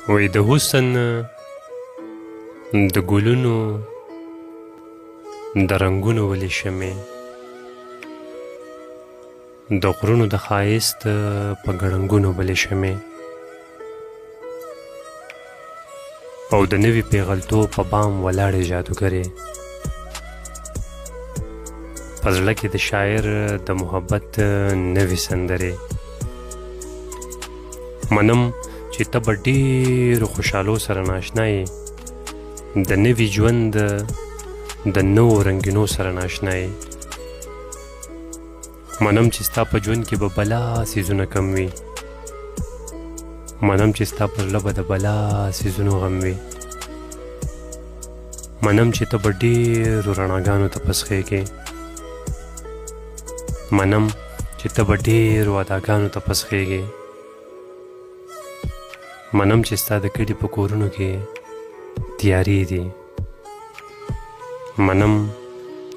وای د حسن د ګلونو د رنګونو ولې شمې د غرونو د ښایست په ګړنګونو ولې شمې او د نوي پیغلتوب په بام ولاړې جادوګرې په زړه کې د شاعر د محبت نوې سندرې منم چې ته به ډېرو خوشحالو سره ناشنا یې د نوي ژوند د نوو رنګینو سره ناشنا یې منم چې ستا په ژوند کې به بلا څیزونه کم وي منم چې ستا پر زړه به د بلا څیزونو غم وي منم چې ته به ډېرو رڼاګانو ته پسخېږې منم چې ته به ډېرو اداګانو ته پسخېږې منم چې ستا د کلي په کورونو کې تیارې دي منم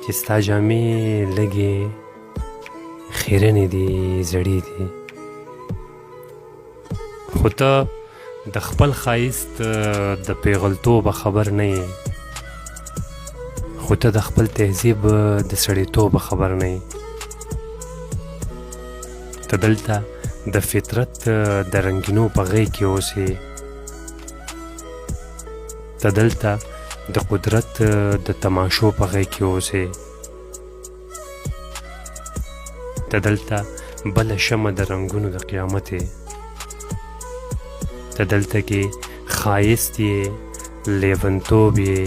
چې ستا جامې لږې خیرنې دي زړې دي خو ته د خپل ښایست د پیغلتوبه خبر نه یې خو ته د خپل تهذیب د سړیتوبه خبر نه یې ته دلته د فطرت د رنګینو په غېږ کې اوسې ته دلته د قدرت د تماشو په غېږ کې اوسې ته دلته بله شمع د رنګونو د قیامت یې ته دلته کې ښایست یې لیونتوب یې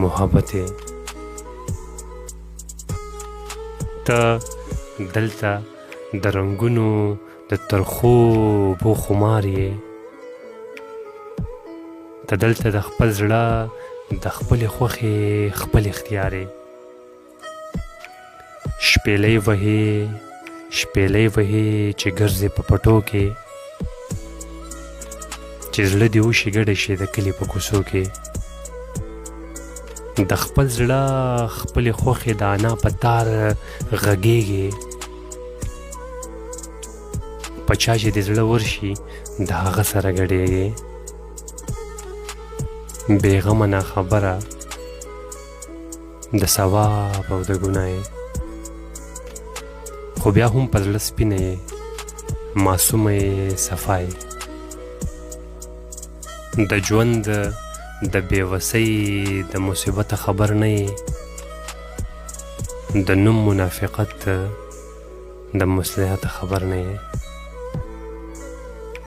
محبت یې ته دلته د رنګونو د ترخو بو خمار یې ته دلته د خپل زړه د خپلې خوښې خپل اختیار یې شپېلۍ وهې چې ګرځې په پټو کې چې زړه دې وشي ګډه شي د کلي په کوڅو کې د خپل زړه خپلې خوښې د انا په تار غږېږي په چا چې د زړه ورشي د هغه سره ګډېږي بېغمه ناخبره د ثواب او د ګناه یې خو بیا هم په زړه سپینه یې معصومه یې صفا یې د ژوند د بېوسۍ د مصیبته خبر نه یې د نوم منافقت د مصلحته خبر نه یې